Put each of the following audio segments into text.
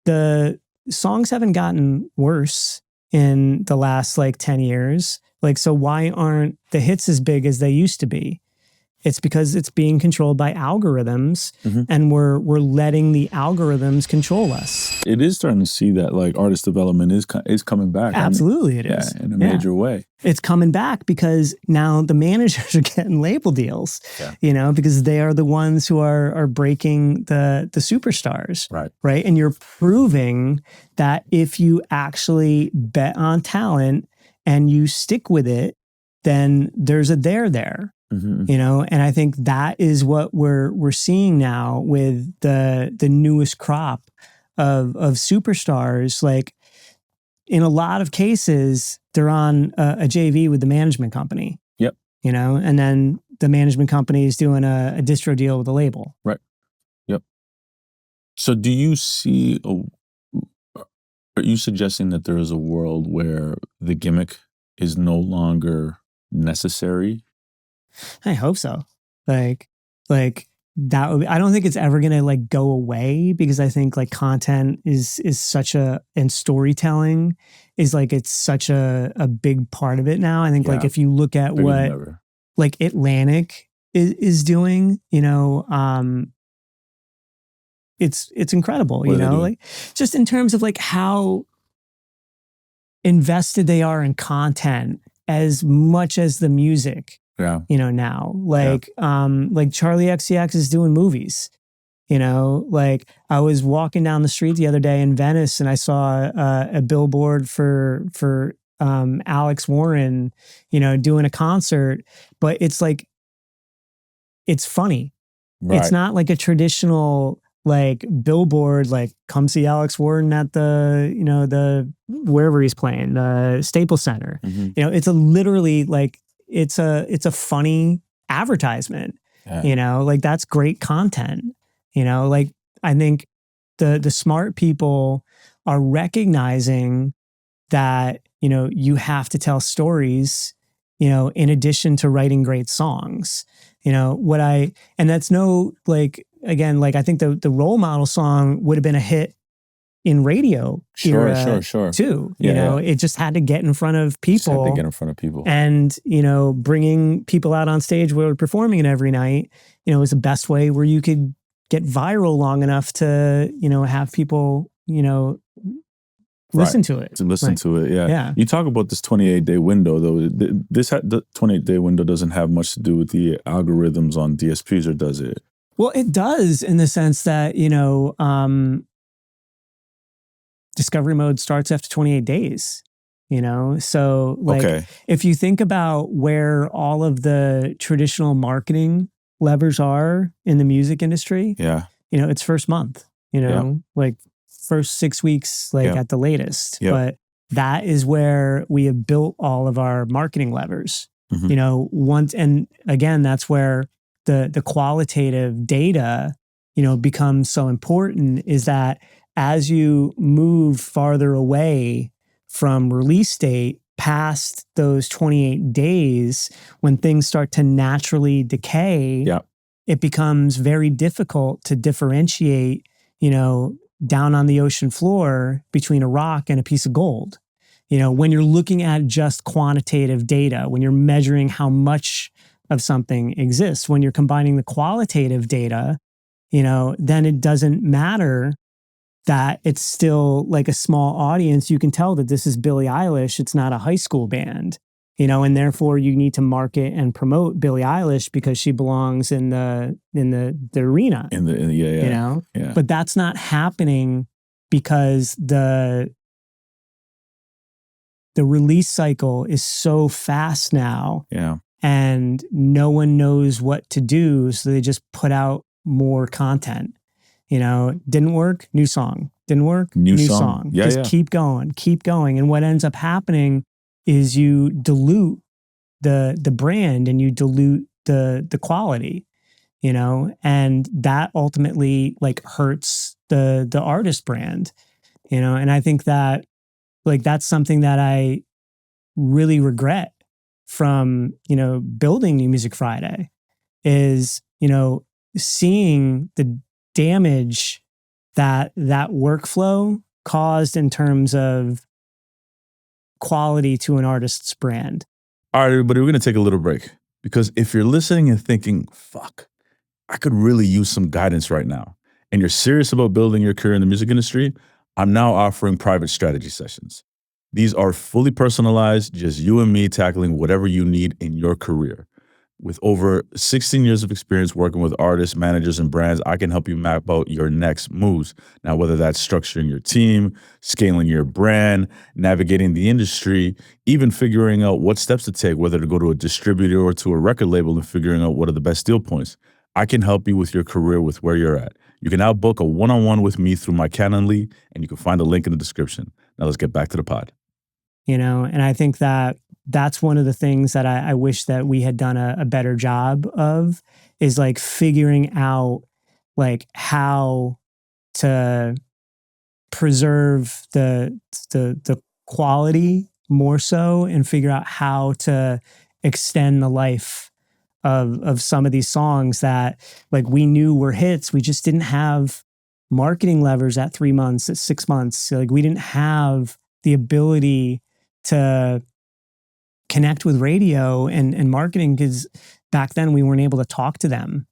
the songs haven't gotten worse in the last like 10 years. Like, so why aren't the hits as big as they used to be? It's because it's being controlled by algorithms, and we're letting the algorithms control us. It is starting to see that like artist development is coming back. Absolutely, it is. Yeah, in a major way. It's coming back because now the managers are getting label deals, you know, because they are the ones who are breaking the superstars, right? And you're proving that if you actually bet on talent and you stick with it, then there's a there. You know, and I think that is what we're seeing now with the newest crop of superstars. Like, in a lot of cases, they're on a JV with the management company. Yep. You know, and then the management company is doing a distro deal with the label. Right. Yep. So do you see, are you suggesting that there is a world where the gimmick is no longer necessary? I hope so. Like that would be, I don't think it's ever going to like go away, because I think like content is such and storytelling is like, it's such a big part of it now. I think like if you look at what like Atlantic is doing, you know, it's incredible, you know, like just in terms of like how invested they are in content as much as the music. You know, now like Charlie XCX is doing movies, you know, like I was walking down the street the other day in Venice and I saw a billboard for Alex Warren, you know, doing a concert, but it's like, it's funny. It's not like a traditional like billboard, like come see Alex Warren at the, you know, the, wherever he's playing, the Staples Center, you know, it's a literally like, it's a funny advertisement, you know, like that's great content, you know, like I think the smart people are recognizing that, you know, you have to tell stories, you know, in addition to writing great songs, you know, and that's no, like, again, like I think the role model song would have been a hit in radio era too. You know, it just had to get in front of people. And, you know, bringing people out on stage where we're performing it every night, you know, is the best way where you could get viral long enough to, you know, have people, you know, listen to it. Yeah. You talk about this 28-day window, though. The 28-day window doesn't have much to do with the algorithms on DSPs, or does it? Well, it does, in the sense that, you know, discovery mode starts after 28 days, you know? So like, if you think about where all of the traditional marketing levers are in the music industry, you know, it's first month, you know, like first 6 weeks, like at the latest, but that is where we have built all of our marketing levers, you know, and again, that's where the qualitative data, you know, becomes so important, is that as you move farther away from release date past those 28 days, when things start to naturally decay, it becomes very difficult to differentiate, you know, down on the ocean floor between a rock and a piece of gold. You know, when you're looking at just quantitative data, when you're measuring how much of something exists, when you're combining the qualitative data, you know, then it doesn't matter that it's still like a small audience. You can tell that this is Billie Eilish. It's not a high school band, you know, and therefore you need to market and promote Billie Eilish because she belongs in the arena, you know, but that's not happening because the release cycle is so fast now, and no one knows what to do. So they just put out more content. You know, didn't work, new song. Didn't work, new song. Just keep going. And what ends up happening is you dilute the brand, and you dilute the quality, you know, and that ultimately like hurts the artist brand, you know. And I think that like that's something that I really regret from, you know, building New Music Friday, is, you know, seeing the damage that workflow caused in terms of quality to an artist's brand. All right, everybody, we're going to take a little break, because if you're listening and thinking, fuck, I could really use some guidance right now, and you're serious about building your career in the music industry, I'm now offering private strategy sessions. These are fully personalized, just you and me tackling whatever you need in your career. With over 16 years of experience working with artists, managers, and brands, I can help you map out your next moves. Now, whether that's structuring your team, scaling your brand, navigating the industry, even figuring out what steps to take, whether to go to a distributor or to a record label, and figuring out what are the best deal points, I can help you with your career with where you're at. You can now book a one-on-one with me through my Calendly, and you can find a link in the description. Now let's get back to the pod. And I think that that's one of the things that I wish that we had done a better job of, is like figuring out like how to preserve the quality more so, and figure out how to extend the life of some of these songs that like we knew were hits. We just didn't have marketing levers at 3 months, at 6 months. Like we didn't have the ability to connect with radio and marketing, because back then we weren't able to talk to them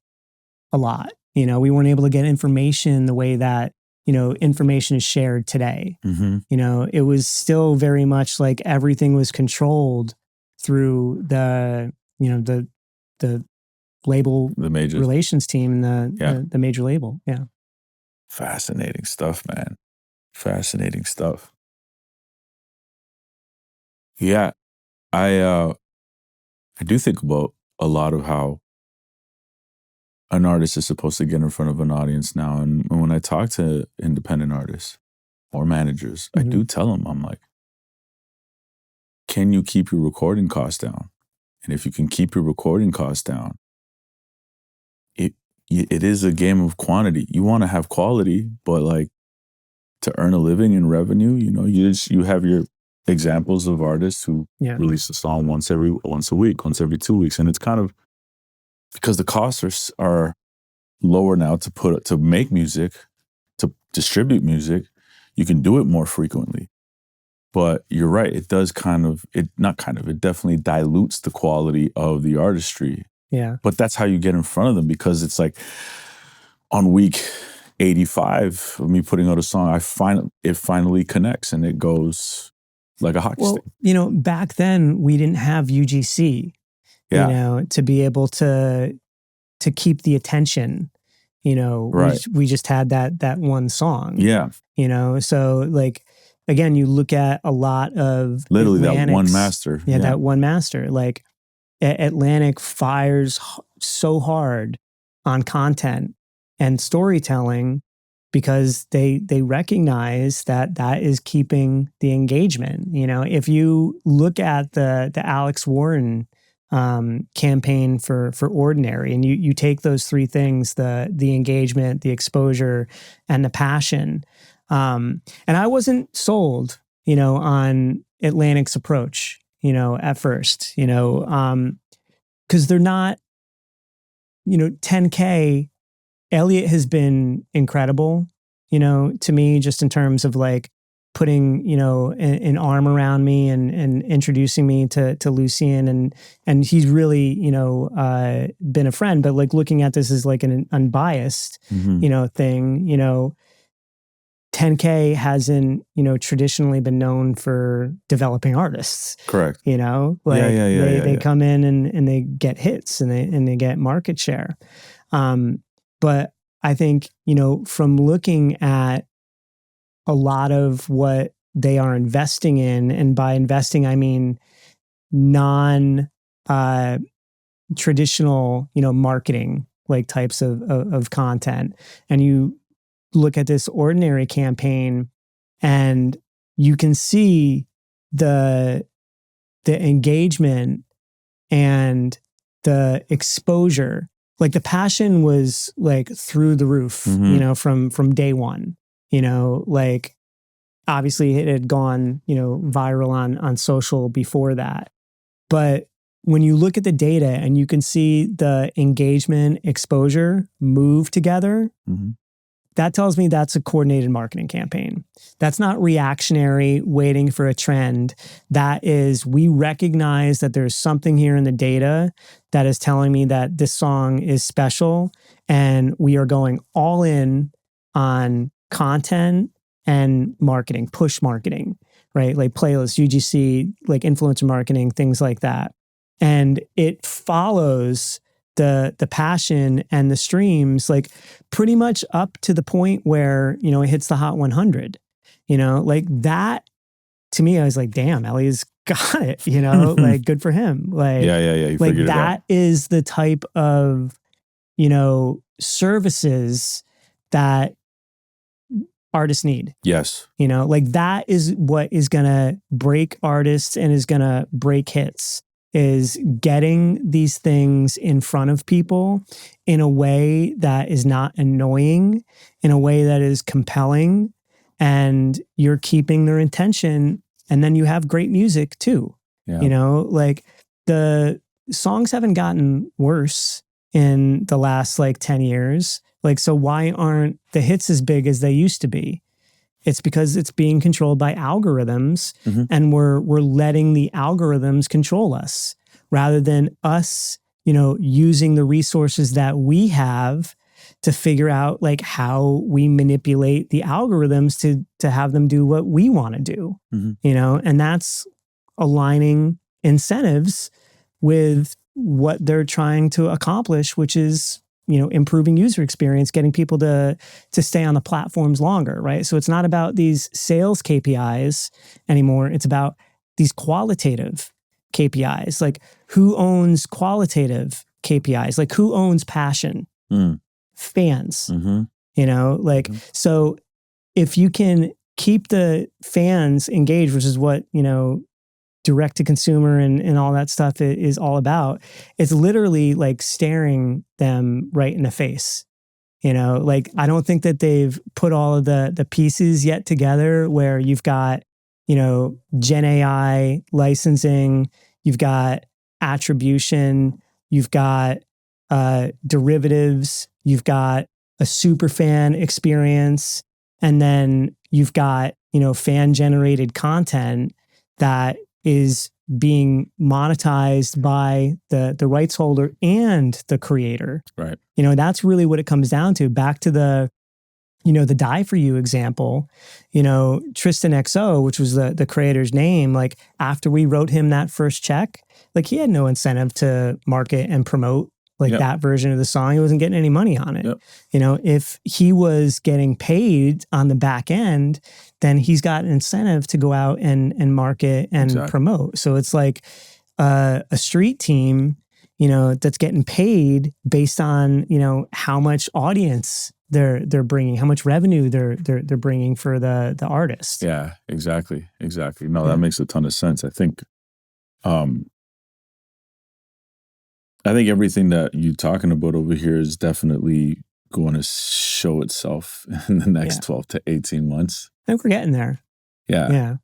a lot. We weren't able to get information the way that, information is shared today. It was still very much like everything was controlled through the label, The major relations team, and the major label. Yeah. Fascinating stuff, man. Fascinating stuff. Yeah, I do think about a lot of how an artist is supposed to get in front of an audience now. And when I talk to independent artists or managers, I do tell them, I'm like, can you keep your recording costs down? And if you can keep your recording costs down, it is a game of quantity. You want to have quality, but like to earn a living in revenue, you have your examples of artists who release a song once a week, once every 2 weeks. And it's kind of because the costs are lower now to make music, to distribute music, you can do it more frequently. But you're right, it definitely dilutes the quality of the artistry. Yeah. But that's how you get in front of them, because it's like on week 85 of me putting out a song, it finally connects and it goes like a hockey stick. Back then we didn't have UGC, to be able to keep the attention. Right. We just had that one song. Yeah. So like, again, you look at a lot of literally that one master. Yeah, that one master. Like Atlantic fires so hard on content and storytelling, because they recognize that is keeping the engagement. If you look at the Alex Warren campaign for Ordinary, and you take those three things, the engagement, the exposure, and the passion, and I wasn't sold on Atlantic's approach at first, because they're not 10K. Elliot has been incredible, to me, just in terms of like putting, an arm around me and introducing me to Lucien, and he's really, been a friend. But like looking at this as like an unbiased, thing, 10K hasn't, traditionally been known for developing artists. Correct. They come in and they get hits and they get market share. But I think, from looking at a lot of what they are investing in, and by investing, I mean traditional, marketing like types of content. And you look at this Ordinary campaign and you can see the engagement and the exposure. Like the passion was like through the roof, from day one. Like obviously it had gone, viral on social before that. But when you look at the data and you can see the engagement, exposure move together, that tells me that's a coordinated marketing campaign. That's not reactionary, waiting for a trend. That is, we recognize that there's something here in the data that is telling me that this song is special, and we are going all in on content and marketing, push marketing, right? Like playlists, UGC, like influencer marketing, things like that. And it follows the passion and the streams, like pretty much up to the point where, you know, it hits the Hot 100, you know, like that. To me, I was like, damn, Ellie's got it, you know, like good for him. Like, yeah. Like that is the type of, you know, services that artists need. Yes. You know, like that is what is going to break artists and is going to break hits, is getting these things in front of people in a way that is not annoying, in a way that is compelling, and you're keeping their attention. And then you have great music too. Yeah. You know, like the songs haven't gotten worse in the last like 10 years. Like, so why aren't the hits as big as they used to be? It's because it's being controlled by algorithms, and we're letting the algorithms control us rather than us, you know, using the resources that we have to figure out like how we manipulate the algorithms to have them do what we want to do, you know, and that's aligning incentives with what they're trying to accomplish, which is, you know, improving user experience, getting people to stay on the platforms longer, right? So it's not about these sales KPIs anymore. It's about these qualitative KPIs. Like, who owns qualitative KPIs? Like, who owns passion? Fans, you know, like, so if you can keep the fans engaged, which is what, you know, direct to consumer and all that stuff is all about. It's literally like staring them right in the face. You know, like, I don't think that they've put all of the pieces yet together where you've got, you know, Gen AI licensing, you've got attribution, you've got derivatives, you've got a super fan experience, and then you've got, you know, fan generated content that is being monetized by the rights holder and the creator. Right. You know, that's really what it comes down to. Back to the, you know, the Die For You example, you know, Tristan XO, which was the creator's name, like after we wrote him that first check, like he had no incentive to market and promote like that version of the song. He wasn't getting any money on it. You know, if he was getting paid on the back end, then he's got an incentive to go out and market and promote. So it's like a street team, you know, that's getting paid based on, you know, how much audience they're bringing, how much revenue they're bringing for the artist. Yeah, exactly. No, that makes a ton of sense. I think everything that you're talking about over here is definitely going to show itself in the next 12 to 18 months. I think we're getting there. Yeah.